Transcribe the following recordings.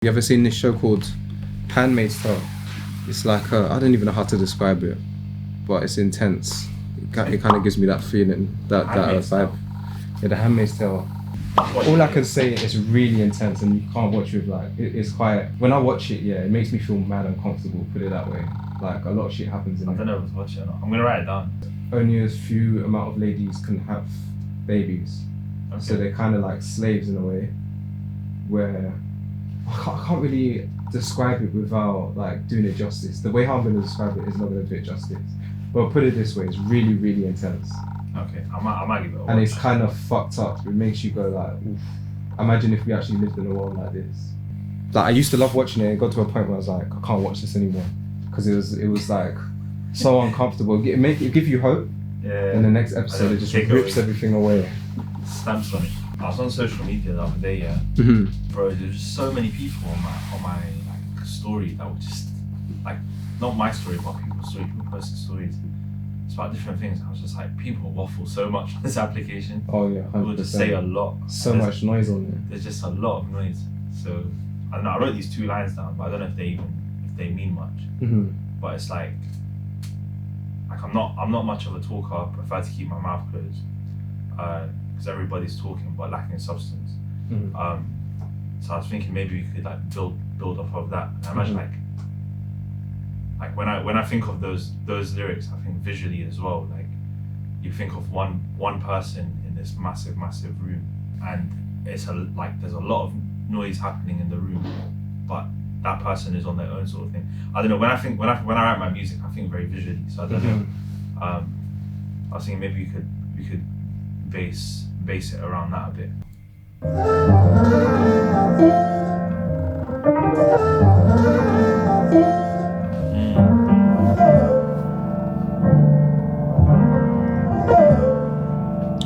You ever seen this show called Handmaid's Tale? It's like, I don't even know how to describe it, but it's intense. It kind of gives me that feeling, that vibe. Yeah, The Handmaid's Tale. All I can say is really intense, and you can't watch it like, it's quite, when I watch it, yeah, it makes me feel mad uncomfortable, put it that way. Like, a lot of shit happens in it. I don't know if I watch it or not. I'm gonna write it down. Only a few amount of ladies can have babies. Okay. So they're kind of like slaves in a way, where I can't really describe it without like doing it justice. The way how I'm going to describe it is not going to do it justice. But I'll put it this way, it's really, really intense. Okay, I might give it a watch. And it's kind of fucked up. It makes you go like, oof. Imagine if we actually lived in a world like this. Like, I used to love watching it. It got to a point where I was like, I can't watch this anymore. Because it was like so uncomfortable. It give you hope. Yeah. And the next episode, it just rips everything away. Stamps on it. I was on social media the other day, yeah. Mm-hmm. Bro, there's just so many people on my like story that were just like, not my story, but people's story. People posting stories. It's about different things. I was just like, people waffle so much on this application. Oh yeah, 100%. People just say a lot. So much noise on it. There's just a lot of noise. So I don't know. I wrote these 2 lines down, but I don't know if they mean much. Mm-hmm. But it's like I'm not much of a talker. I prefer to keep my mouth closed because everybody's talking but lacking substance. Mm-hmm. So I was thinking maybe we could like build off of that. And I imagine like when I think of those lyrics, I think visually as well. Like you think of one person in this massive room, and there's a lot of noise happening in the room, but that person is on their own sort of thing. I don't know. When I write my music, I think very visually. So I don't know. I was thinking maybe we could base it around that a bit.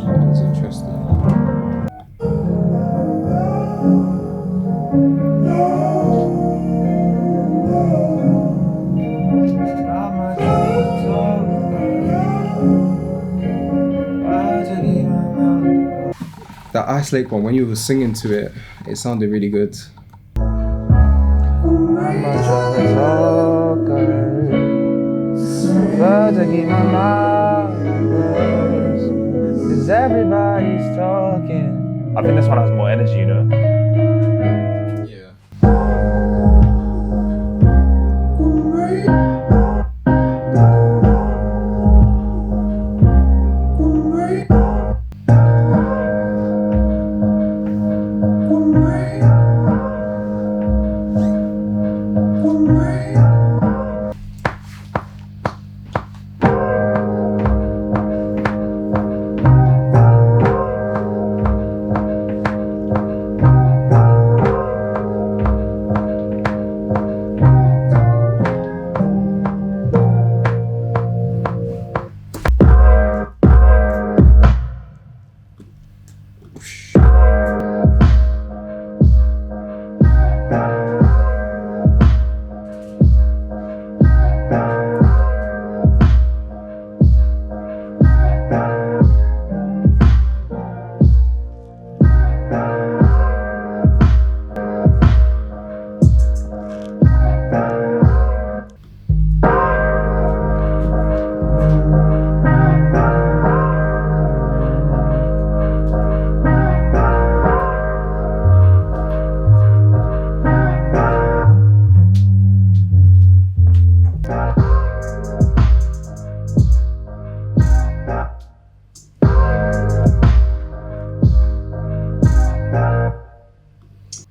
That's interesting. That Ice Lake one, when you were singing to it, it sounded really good. Cause everybody's talking. I think this one has more energy, you know? Yeah.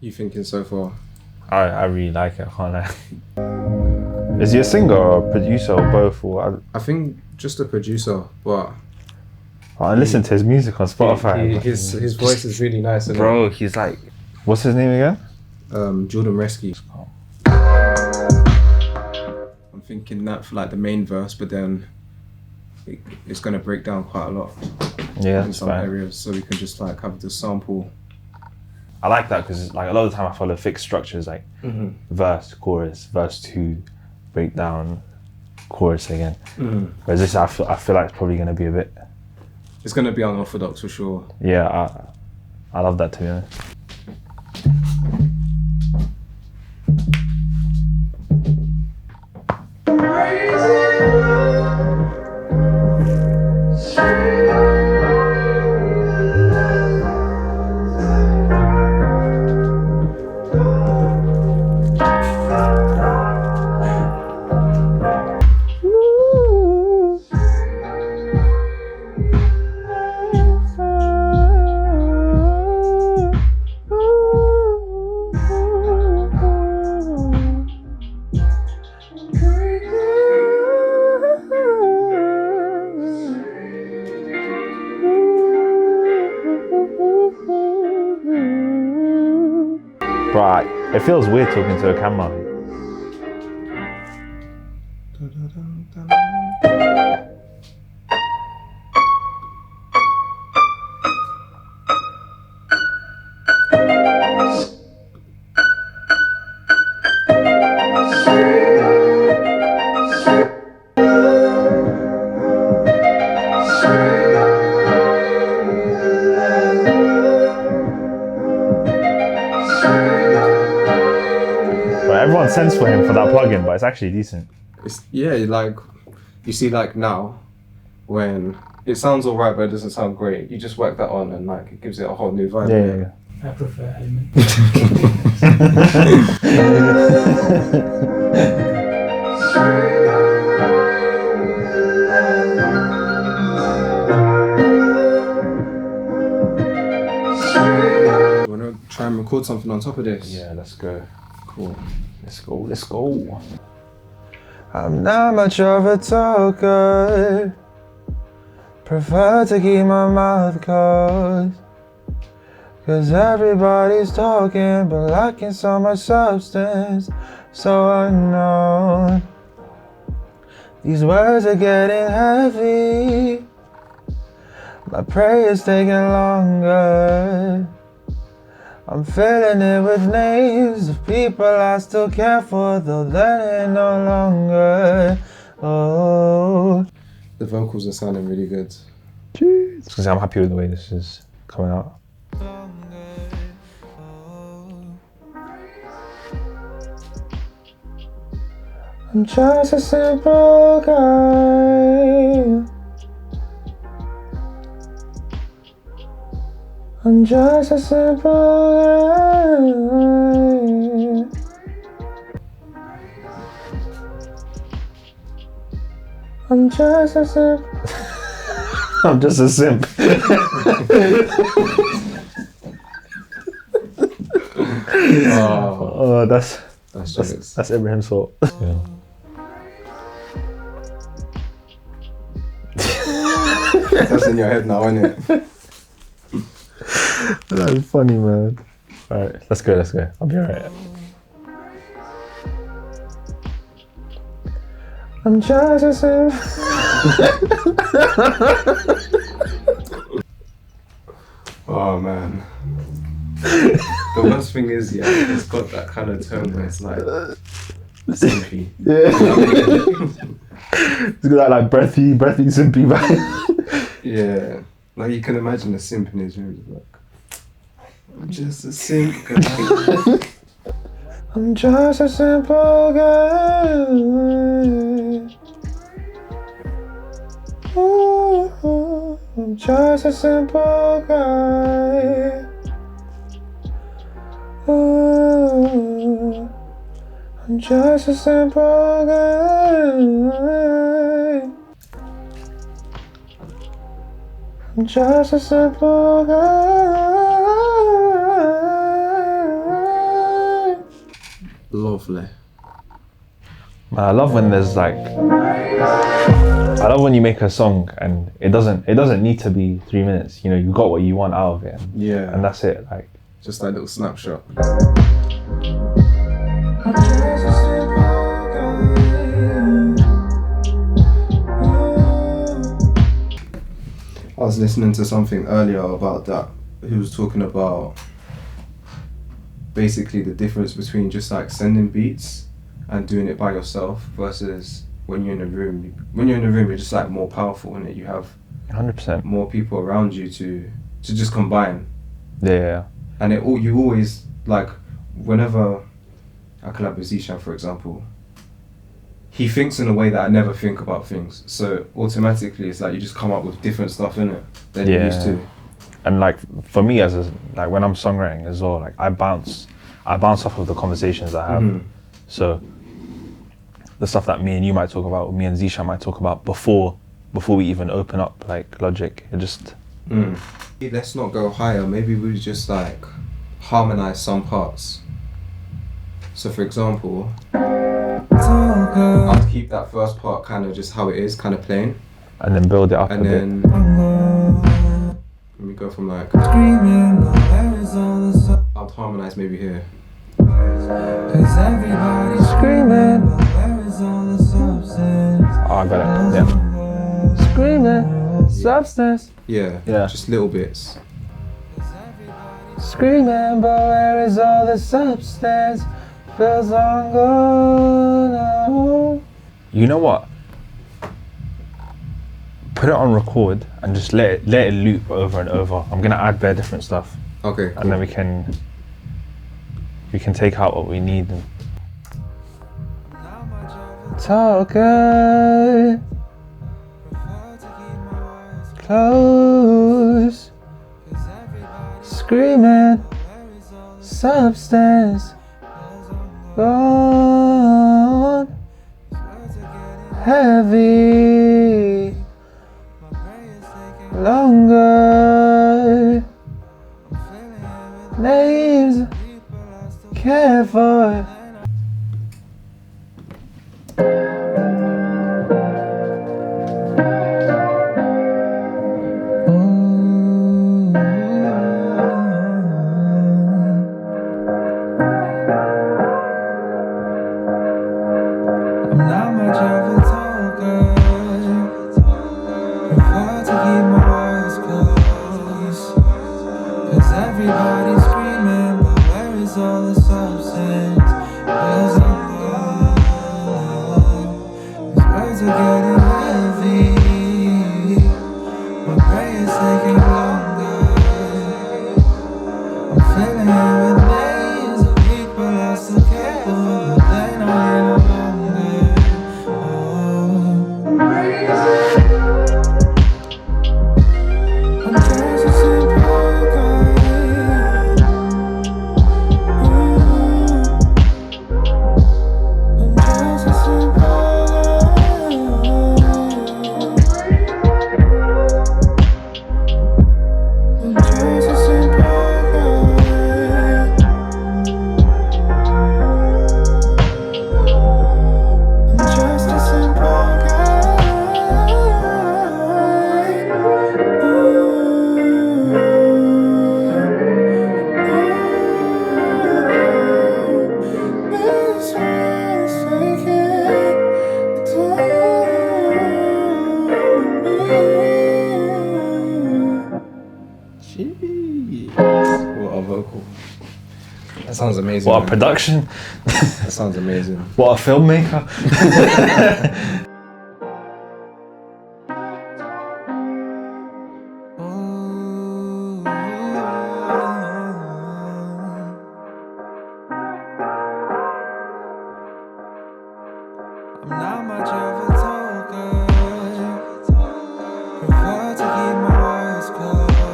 You thinking so far? I really like it, I can't lie. Is he a singer or a producer or both? Or I think just a producer, but I listen to his music on Spotify. His voice is really nice. Bro, he's like, what's his name again? Jordan Resky. I'm thinking that for like the main verse, but then it's gonna break down quite a lot. Yeah, in some areas, so we can just like have the sample. I like that because like a lot of the time I follow fixed structures like verse, chorus, verse 2, breakdown, chorus again. Whereas this, I feel like it's probably going to be a bit. It's going to be unorthodox for sure. Yeah, I love that, to be honest. feels weird talking to a camera. Everyone sends for him for that plugin, but it's actually decent. Like you see, like now, when it sounds alright but it doesn't sound great, you just work that on and like it gives it a whole new vibe. Yeah. I prefer Element. You wanna try and record something on top of this? Yeah, let's go. Cool. Let's go. I'm not much of a talker. Prefer to keep my mouth closed. Cause everybody's talking, but lacking so much substance. So unknown. These words are getting heavy. My prayer's taking longer. I'm filling it with names of people I still care for, though they're no longer. Oh. The vocals are sounding really good. Jeez. Because I'm happy with the way this is coming out. I'm just a simple guy. I'm just a simple guy. I'm just a simp. I'm just a simp. Oh, that's Ibrahim's fault. Yeah. That's in your head now, isn't it? That's funny, man. Alright, let's go. I'll be alright. I'm just a simp. Oh man. The worst thing is, it's got that kind of tone where it's like simpy. Yeah. It's got that like breathy simpy vibe. Yeah. Like you can imagine a simp in his room, like, I'm just a simp guy. I'm just a simple guy. Ooh, I'm just a simple guy. Ooh, I'm just a simple guy. I'm just a simple guy. Lovely. I love when there's like, I love when you make a song and it doesn't need to be 3 minutes. You know, you got what you want out of it. Yeah. And that's it. Like, just that little snapshot. I was listening to something earlier about that. He was talking about basically the difference between just like sending beats and doing it by yourself versus when you're in a room. When you're in a room, you're just like more powerful in it. You have 100%. more people around you to just combine. Yeah. And you always, like, whenever I collab with Zishan, for example, he thinks in a way that I never think about things. So automatically, it's like you just come up with different stuff in it than you used to. And like for me, like when I'm songwriting as well, like I bounce off of the conversations I have. Mm-hmm. So the stuff that me and you might talk about, or me and Zishan might talk about before we even open up like Logic, it just. Let's not go higher. Maybe we just like harmonize some parts. So for example, I'll keep that first part kind of just how it is, kind of plain, and then build it up and a then bit. Let me go from like, I'll harmonize maybe here. Cause everybody's screaming, but where is all the substance? Oh, I got it. Yeah. Screaming, substance. Yeah, Yeah. just little bits. Screaming, but where is all the substance? Feels long gone now. You know what? Put it on record and just let it loop over and over. I'm gonna add bare different stuff, Okay, and then we can take out what we need. Talker, close, screaming, substance, gone, heavy, longer, names, care for. I'm not much of a talker. Prefer to keep my words close. Cause everybody's screaming, but where is all the substance? Feels like these words are getting heavy. My prayers taking longer. I'm feeling it with days a week, but I still care. But they're not here no longer. I'm just a simple guy. I'm just a simple guy. I'm just a simple guy. I'm just a simple Jeez. What a vocal. That sounds amazing. What a man. production. That sounds amazing. What a filmmaker.